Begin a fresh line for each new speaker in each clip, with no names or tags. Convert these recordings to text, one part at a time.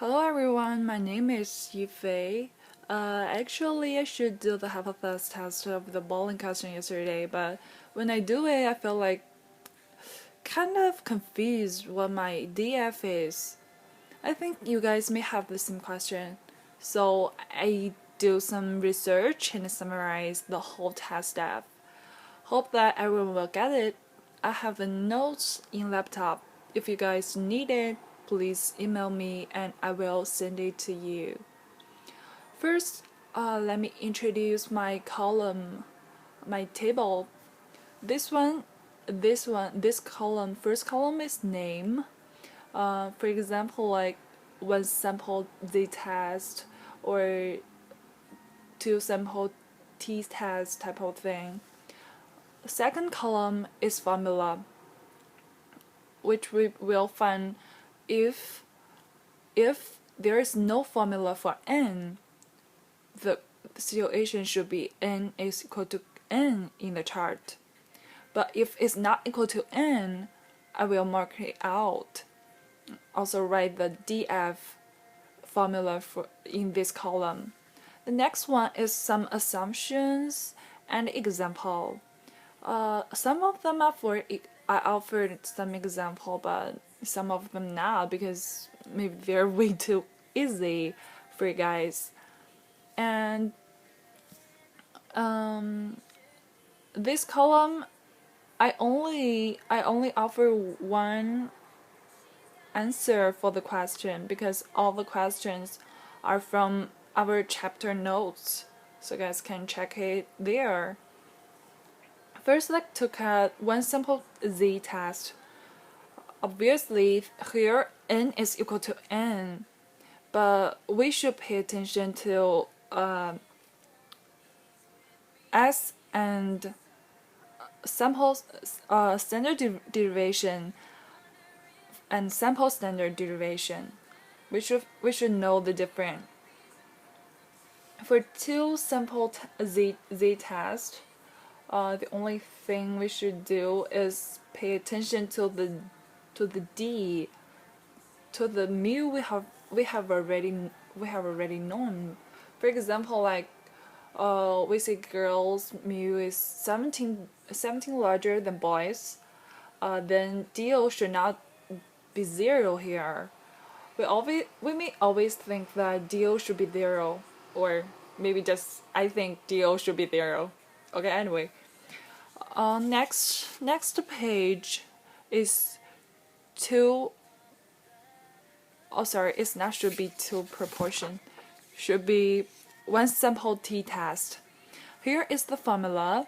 Hello everyone, my name is Yifei. Actually, I should do the hypothesis test of the bowling question yesterday, but when I do it, I feel like kind of confused what my DF is. I think you guys may have the same question, so I do some research and summarize the whole test step. Hope that everyone will get it. I have the notes in laptop. If you guys need it, please email me and I will send it to you. First, let me introduce my column, my table. This column, first column is name. For example, like one sample z-test or two sample t-test type of thing. Second column is formula, which we will find if there is no formula for n, the situation should be n is equal to n in the chart. But if it's not equal to n, I will mark it out. Also write the df formula for in this column. The next one is some assumptions and example. Some of them are for I offered some example, but some of them not because maybe they're way too easy for you guys. And this column, I only offer one answer for the question because all the questions are from our chapter notes, so you guys can check it there. First, let's look at one simple z-test. Obviously, here n is equal to n, but we should pay attention to s and sample standard derivation and sample standard derivation. We should know the difference. For two sample z-test, the only thing we should do is pay attention to the d, to the mu we have already known. For example, like we say girls mu is 17 larger than boys, then DO should not be 0 here. We may always think that DO should be 0, or maybe just I think DO should be 0. Okay, anyway. Next page is two. Oh, sorry, it's not should be two proportion. Should be one sample t-test. Here is the formula.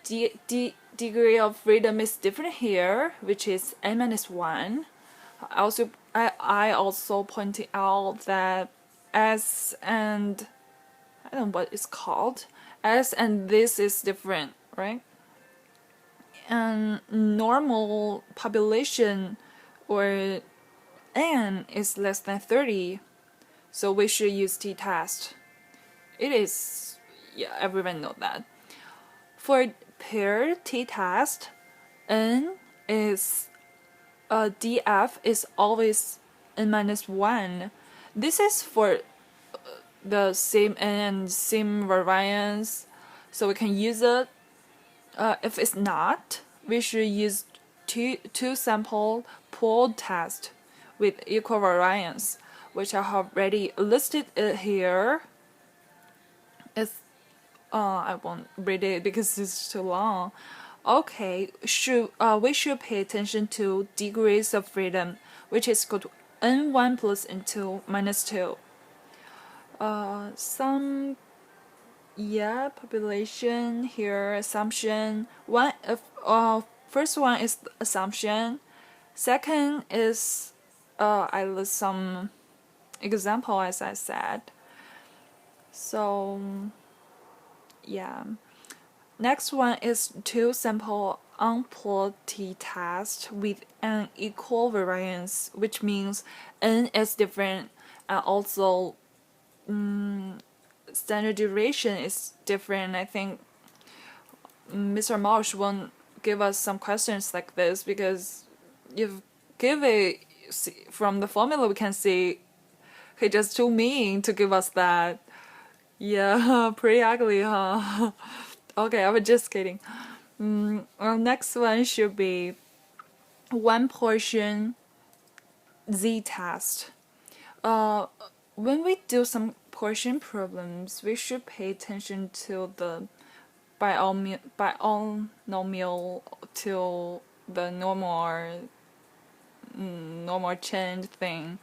Degree of freedom is different here, which is n-1. I also pointed out that S and I don't know what it's called. S and this is different, right? And normal population or n is less than 30, so we should use t-test. It is, yeah, everyone know that. For pair t-test, n is df is always n-1. This is for the same n and same variance, so we can use it. If it's not, we should use two sample pooled test with equal variance, which I have already listed it here. It's I won't read it because it's too long. Okay, we should pay attention to degrees of freedom, which is equal to n1 plus n2 minus 2. Some population here, assumption. First one is assumption. Second is I list some example as I said. So yeah. Next one is two sample unpooled t-test with an equal variance, which means n is different and also standard deviation is different. I think Mr. Marsh won't give us some questions like this because if give it from the formula we can see He just too mean to give us that. Yeah, pretty ugly, huh? Okay, I was just kidding. Our next one should be one portion z-test. Uh, when we do some portion problems, we should pay attention to the binomial to the normal change thing.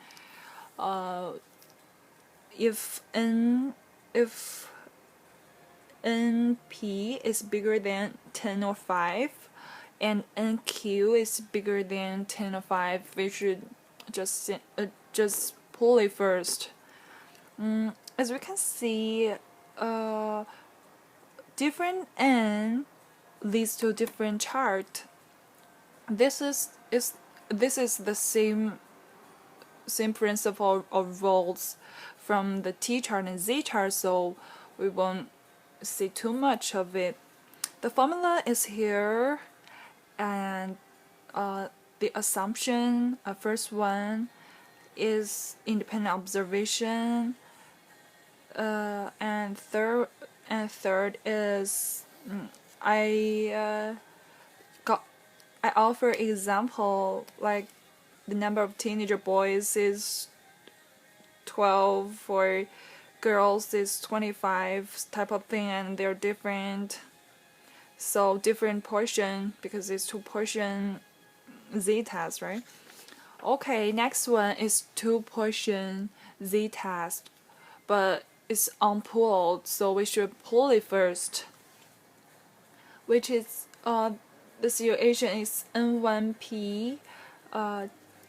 If np is bigger than 10 or 5 and nq is bigger than 10 or 5, we should just pull it first. As we can see, different n leads to different chart. This is the same principle of roles from the T chart and Z chart, so we won't see too much of it. The formula is here, and the assumption, first one is independent observation, and third is I offer example like the number of teenager boys is 12 for girls is 25 type of thing, and they're different, so different portion because it's two portion z-test, right? Okay, next one is two portion z-test, but it's unpulled, so we should pull it first, which is the situation is n1p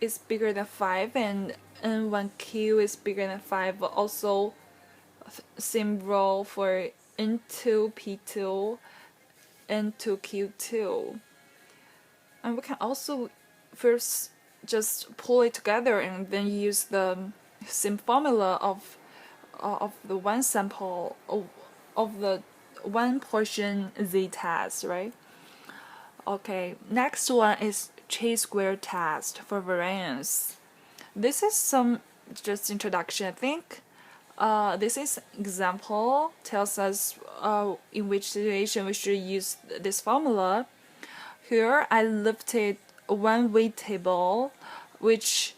is bigger than 5 and n1q is bigger than 5. Also same role for n2p2, n2q2. And we can also first just pull it together and then use the same formula of the one sample of the one portion z-test, right? Okay, next one is chi-square test for variance. This is some just introduction, I think. This is example tells us in which situation we should use this formula. Here I lifted one weight table, which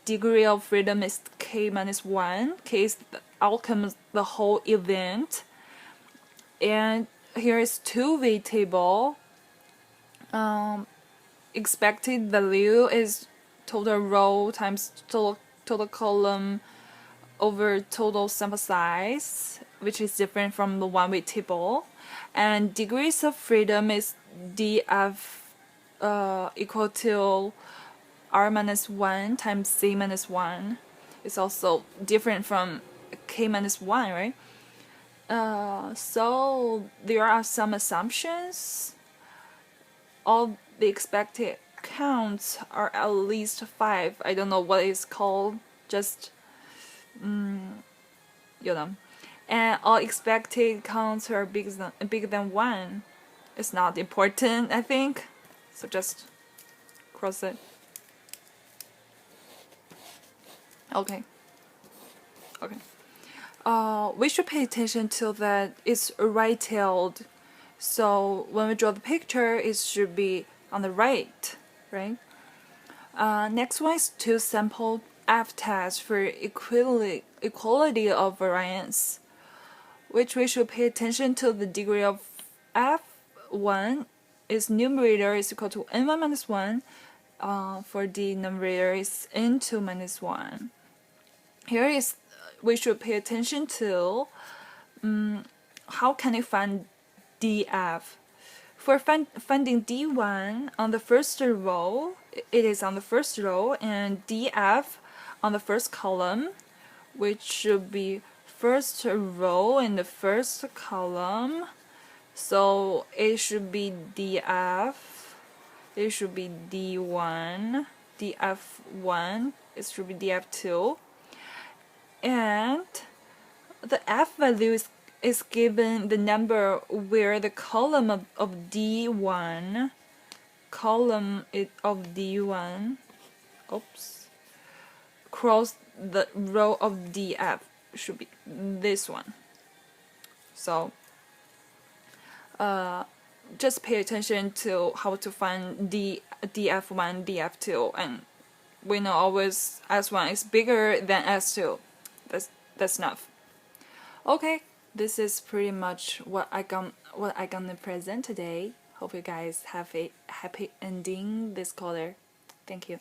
degree of freedom is k minus 1. K is the outcome of the whole event. And here is two weight table. Expected value is total row times total column over total sample size, which is different from the one weight table. And degrees of freedom is df equal to r minus 1 times c minus 1. It's also different from k minus 1, right? So there are some assumptions. All the expected counts are at least 5. I don't know what it's called, just and all expected counts are bigger than 1. It's not important, I think, so just cross it. Okay. We should pay attention to that it's right-tailed, so when we draw the picture it should be on the right? Next one is two sample f-test for equality of variance, which we should pay attention to the degree of f1 is numerator is equal to n1 minus 1, for the numerator is n2 minus 1. Here is we should pay attention to how can I find df. For finding d1 on the first row, it is on the first row, and df on the first column, which should be first row in the first column. So it should be df, it should be d1, df1, it should be df2, and the f value is given the number where the column of d1 across the row of DF should be this one. So just pay attention to how to find DF1, DF2, and we know always S1 is bigger than S2. That's enough. Okay, this is pretty much what I gonna present today. Hope you guys have a happy ending this quarter. Thank you.